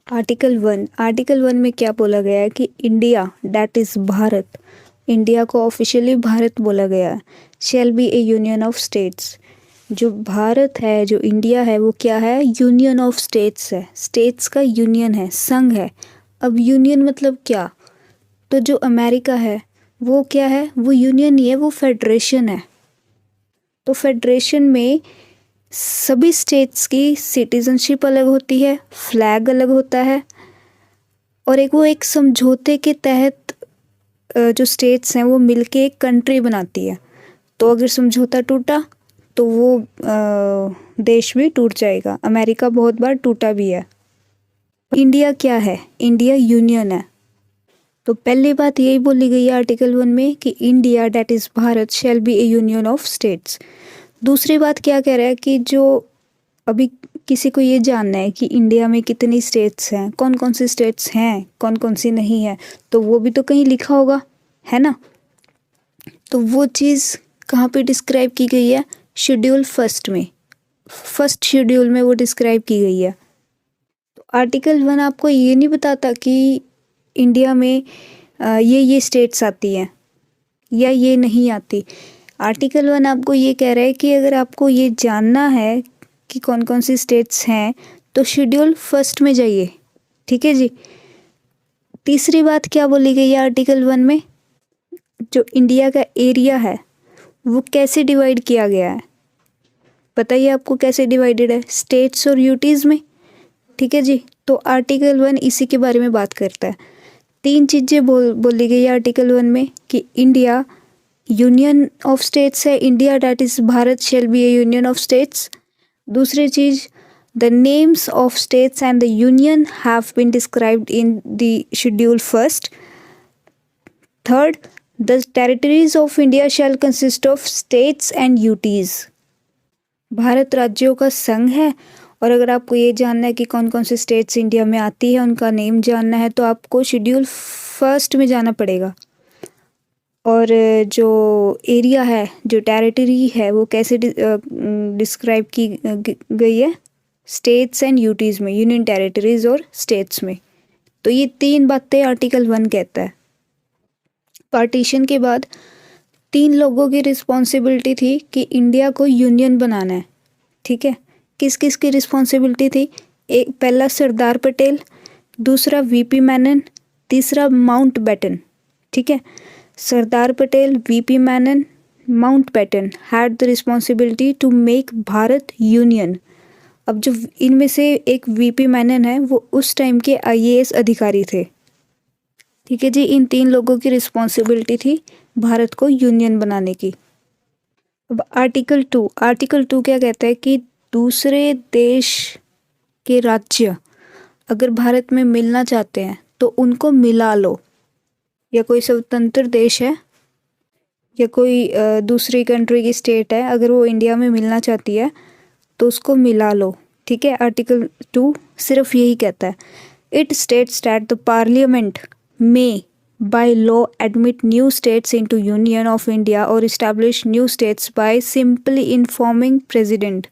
Article 1 में क्या बोला गया है कि India that is Bharat, India को ऑफिशियली भारत बोला गया है, शैल be a union of states. जो भारत है, जो इंडिया है, वो क्या है? यूनियन ऑफ स्टेट्स है, स्टेट्स का यूनियन है, संघ है। अब यूनियन मतलब क्या? तो जो अमेरिका है वो क्या है? वो यूनियन नहीं है, वो फेडरेशन है। तो फेडरेशन में सभी स्टेट्स की सिटीजनशिप अलग होती है, फ्लैग अलग होता है, और वो एक समझौते के तहत जो स्टेट्स हैं वो मिलके एक कंट्री बनाती है। तो अगर समझौता टूटा तो वो देश भी टूट जाएगा। अमेरिका बहुत बार टूटा भी है। इंडिया क्या है? इंडिया यूनियन है। तो पहली बात यही बोली गई है आर्टिकल 1 में कि India that is Bharat shall be a union of states. दूसरी बात क्या कह रहा है कि जो अभी किसी को ये जानना है कि इंडिया में कितनी स्टेट्स हैं, कौन कौन सी स्टेट्स हैं, कौन कौन सी नहीं है, तो वो भी तो कहीं लिखा होगा, है ना? तो वो चीज़ कहाँ पे डिस्क्राइब की गई है? शेड्यूल फर्स्ट में, फर्स्ट शेड्यूल में वो डिस्क्राइब की गई है। तो आर्टिकल 1 आपको ये नहीं बताता कि इंडिया में ये स्टेट्स आती हैं या ये नहीं आती। आर्टिकल 1 आपको ये कह रहा है कि अगर आपको ये जानना है कि कौन कौन सी स्टेट्स हैं तो शेड्यूल फर्स्ट में जाइए, ठीक है जी। तीसरी बात क्या बोली गई है आर्टिकल 1 में? जो इंडिया का एरिया है वो कैसे डिवाइड किया गया है? बताइए आपको कैसे डिवाइडेड है? स्टेट्स और यूटीज़ में, ठीक है जी। तो आर्टिकल 1 इसी के बारे में बात करता है। 3 चीज़ें बोली गई है आर्टिकल 1 में कि इंडिया यूनियन ऑफ स्टेट्स है, India that is Bharat shall be a union of states. दूसरी चीज़, the names of states and the union have been described in the schedule first. Third, the territories of India shall consist of states and UTs. Bharat राज्यों का संघ है, और अगर आपको ये जानना है कि कौन कौन से स्टेट्स इंडिया में आती है, उनका नेम जानना है, तो आपको शेड्यूल फर्स्ट में जाना पड़ेगा। और जो एरिया है, जो टेरिटरी है, वो कैसे डिस्क्राइब की गई है? स्टेट्स एंड यूटीज़ में, यूनियन टेरिटरीज और स्टेट्स में। तो ये 3 बातें आर्टिकल 1 कहता है। पार्टीशन के बाद 3 लोगों की रिस्पॉन्सिबिलिटी थी कि इंडिया को यूनियन बनाना है, ठीक है। किस किस की रिस्पॉन्सिबिलिटी थी? एक पहला सरदार पटेल, दूसरा वीपी मेनन, तीसरा माउंट बैटन, ठीक है। Sardar Patel, VP Menon, Mountbatten had the responsibility to make Bharat union. अब जो इनमें से एक वीपी मेनन है वो उस टाइम के आईएएस अधिकारी थे, ठीक है जी। इन 3 लोगों की रिस्पॉन्सिबिलिटी थी भारत को यूनियन बनाने की। अब आर्टिकल 2 क्या कहता है कि दूसरे देश के राज्य अगर भारत में मिलना चाहते हैं तो उनको मिला लो। या कोई स्वतंत्र देश है या कोई दूसरी कंट्री की स्टेट है, अगर वो इंडिया में मिलना चाहती है तो उसको मिला लो, ठीक है। आर्टिकल 2 सिर्फ यही कहता है। It states that the parliament में by law admit new states into Union of India or establish new states by simply informing president।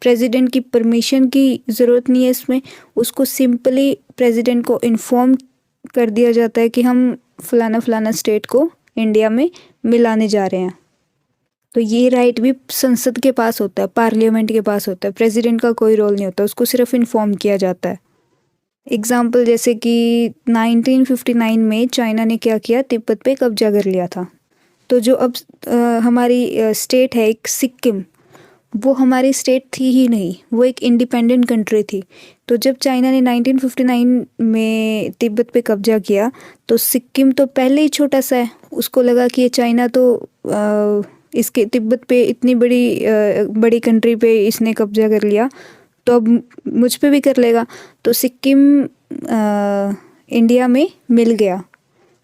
President की परमिशन की ज़रूरत नहीं है इसमें, उसको सिंपली प्रेसिडेंट को इन्फॉर्म कर दिया जाता है कि हम फलाना फलाना स्टेट को इंडिया में मिलाने जा रहे हैं। तो ये राइट भी संसद के पास होता है, पार्लियामेंट के पास होता है, प्रेसिडेंट का कोई रोल नहीं होता, उसको सिर्फ इन्फॉर्म किया जाता है। एग्ज़ाम्पल जैसे कि 1959 में चाइना ने क्या किया? तिब्बत पे कब्जा कर लिया था। तो जो अब हमारी स्टेट है एक सिक्किम, वो हमारी स्टेट थी ही नहीं, वो एक इंडिपेंडेंट कंट्री थी। तो जब चाइना ने 1959 में तिब्बत पे कब्जा किया तो सिक्किम तो पहले ही छोटा सा है, उसको लगा कि ये चाइना तो इसके तिब्बत पे इतनी बड़ी कंट्री पे इसने कब्जा कर लिया, तो अब मुझ पे भी कर लेगा। तो सिक्किम इंडिया में मिल गया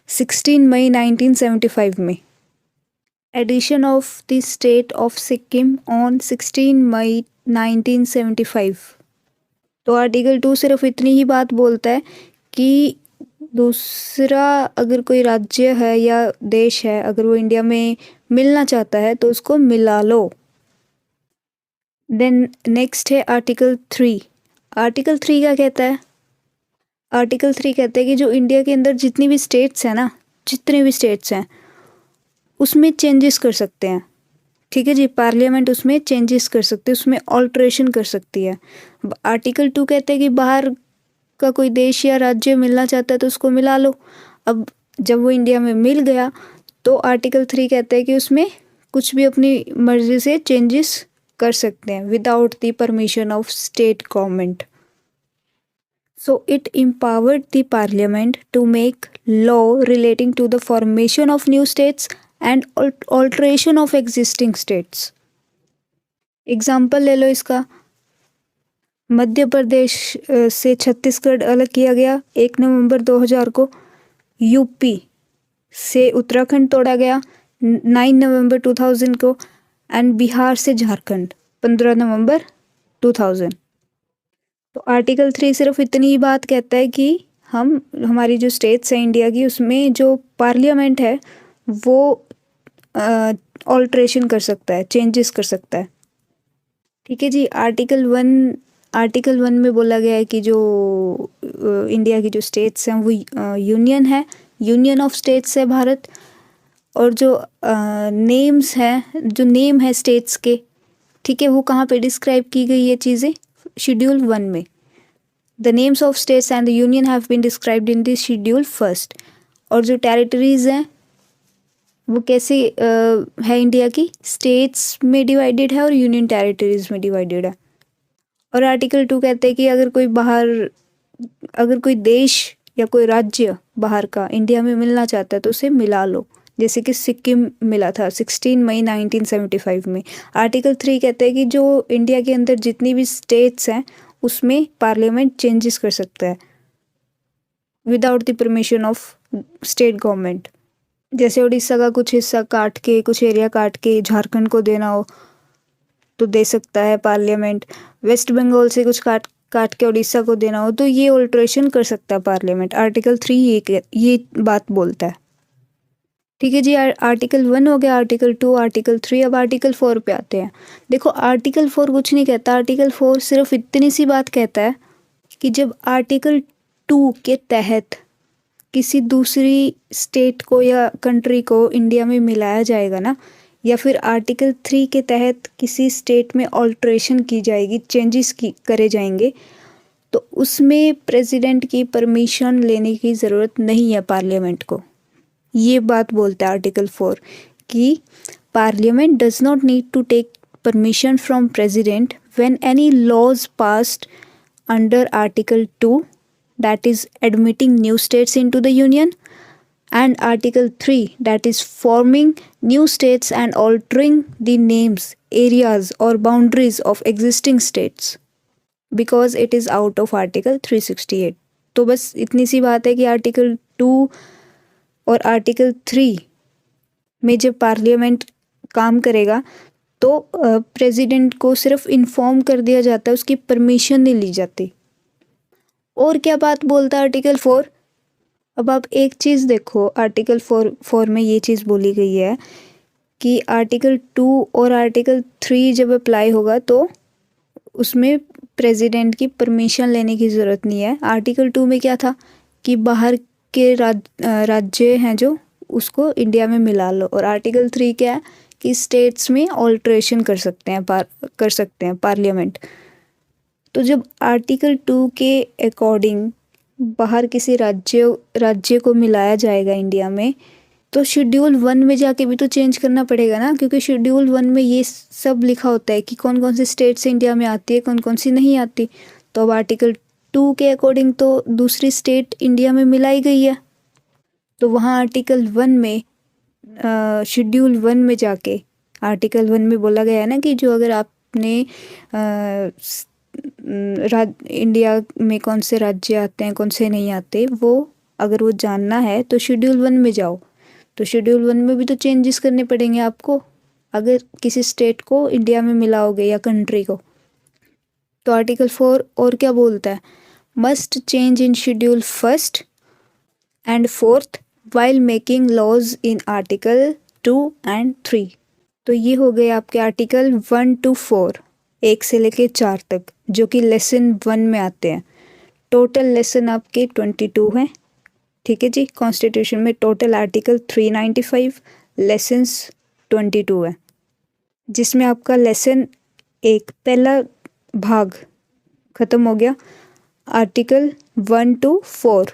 16 मई 1975 में। Addition of the state of Sikkim on 16 मई 1975। तो आर्टिकल 2 सिर्फ इतनी ही बात बोलता है कि दूसरा अगर कोई राज्य है या देश है, अगर वो इंडिया में मिलना चाहता है तो उसको मिला लो। देन नेक्स्ट है आर्टिकल 3। आर्टिकल 3 क्या कहता है? आर्टिकल 3 कहते हैं कि जो इंडिया के अंदर जितनी भी स्टेट्स हैं ना, जितने भी स्टेट्स हैं उसमें चेंजेस कर सकते हैं। ठीक है जी, पार्लियामेंट उसमें चेंजेस कर सकती है, उसमें ऑल्ट्रेशन कर सकती है। आर्टिकल 2 कहते हैं कि बाहर का कोई देश या राज्य मिलना चाहता है तो उसको मिला लो। अब जब वो इंडिया में मिल गया तो आर्टिकल 3 कहते हैं कि उसमें कुछ भी अपनी मर्जी से चेंजेस कर सकते हैं without the permission of state government. So it empowered the parliament to make law relating to the formation of new states and alteration of existing states. Example ले लो इसका। मध्य प्रदेश से छत्तीसगढ़ अलग किया गया 1 नवंबर 2000 को। यूपी से उत्तराखंड तोड़ा गया 9 नवंबर 2000 को। एंड बिहार से झारखंड 15 नवंबर 2000। तो आर्टिकल 3 सिर्फ इतनी ही बात कहता है कि हमारी जो स्टेट्स हैं इंडिया की, उसमें जो पार्लियामेंट है वो ऑल्ट्रेशन कर सकता है, चेंजेस कर सकता है। ठीक है जी। आर्टिकल 1 में बोला गया है कि जो इंडिया की जो स्टेट्स हैं वो यूनियन है, यूनियन ऑफ स्टेट्स है भारत। और जो नेम्स हैं, जो नेम है स्टेट्स के, ठीक है, वो कहाँ पे डिस्क्राइब की गई ये चीज़ें? शेड्यूल 1 में। The names of states and the union have been described in this schedule first. और जो टेरिटरीज हैं वो कैसे है इंडिया की? स्टेट्स में डिवाइडेड है और यूनियन टेरिटरीज में डिवाइडेड है। और आर्टिकल 2 कहते हैं कि अगर कोई देश या कोई राज्य बाहर का इंडिया में मिलना चाहता है तो उसे मिला लो, जैसे कि सिक्किम मिला था 16 मई 1975 में। आर्टिकल 3 कहते हैं कि जो इंडिया के अंदर जितनी भी स्टेट्स हैं उसमें पार्लियामेंट चेंजेस कर सकता है without the permission of state government. जैसे उड़ीसा का कुछ हिस्सा काट के, कुछ एरिया काट के झारखंड को देना हो तो दे सकता है पार्लियामेंट। वेस्ट बंगाल से कुछ काट के उड़ीसा को देना हो तो ये ऑल्ट्रेशन कर सकता है पार्लियामेंट। आर्टिकल 3 ये बात बोलता है। ठीक है जी। आर्टिकल 1 हो गया, आर्टिकल 2, आर्टिकल 3। अब आर्टिकल 4 पे आते हैं। देखो आर्टिकल 4 कुछ नहीं कहता। आर्टिकल 4 सिर्फ इतनी सी बात कहता है कि जब आर्टिकल 2 के तहत किसी दूसरी स्टेट को या कंट्री को इंडिया में मिलाया जाएगा ना, या फिर आर्टिकल 3 के तहत किसी स्टेट में ऑल्ट्रेशन की जाएगी, चेंजेस करे जाएंगे, तो उसमें प्रेसिडेंट की परमिशन लेने की ज़रूरत नहीं है पार्लियामेंट को। ये बात बोलता है आर्टिकल 4 कि parliament does not need to take permission from president when any laws passed under article 2 that is admitting new states into the union, and article 3 that is forming new states and altering the names, areas or boundaries of existing states because it is out of article 368। तो बस इतनी सी बात है कि article 2 और article 3 में जब parliament काम करेगा तो प्रेसिडेंट को सिर्फ इन्फॉर्म कर दिया जाता है, उसकी परमिशन नहीं ली जाती। और क्या बात बोलता है आर्टिकल 4? अब आप एक चीज़ देखो, आर्टिकल 4 में ये चीज़ बोली गई है कि आर्टिकल 2 और आर्टिकल 3 जब अप्लाई होगा तो उसमें प्रेसिडेंट की परमिशन लेने की ज़रूरत नहीं है। आर्टिकल 2 में क्या था कि बाहर के राज्य हैं जो, उसको इंडिया में मिला लो। और आर्टिकल 3 क्या है कि स्टेट्स में ऑल्ट्रेशन कर सकते हैं पार्लियामेंट। तो जब आर्टिकल 2 के अकॉर्डिंग बाहर किसी राज्य को मिलाया जाएगा इंडिया में, तो शेड्यूल 1 में जाके भी तो चेंज करना पड़ेगा ना, क्योंकि शेड्यूल 1 में ये सब लिखा होता है कि कौन कौन सी स्टेट्स इंडिया में आती है, कौन कौन सी नहीं आती। तो अब आर्टिकल 2 के अकॉर्डिंग तो दूसरी स्टेट इंडिया में मिलाई गई है, तो वहाँ आर्टिकल 1 में शेड्यूल 1 में जाके आर्टिकल 1 में बोला गया है ना कि जो अगर आपने इंडिया में कौन से राज्य आते हैं, कौन से नहीं आते, वो अगर वो जानना है तो शेड्यूल 1 में जाओ। तो शेड्यूल 1 में भी तो चेंजेस करने पड़ेंगे आपको अगर किसी स्टेट को इंडिया में मिलाओगे या कंट्री को। तो आर्टिकल 4 और क्या बोलता है? Must change in schedule 1 and 4 while making laws in article 2 and 3। तो ये हो गए आपके आर्टिकल 1 to 4, 1 से लेके 4 तक, जो कि लेसन 1 में आते हैं। टोटल लेसन आपके 22 हैं, ठीक है जी। कॉन्स्टिट्यूशन में टोटल आर्टिकल 395, लेसन्स 22 है, जिसमें आपका लेसन 1 पहला भाग ख़त्म हो गया। Article 1 to 4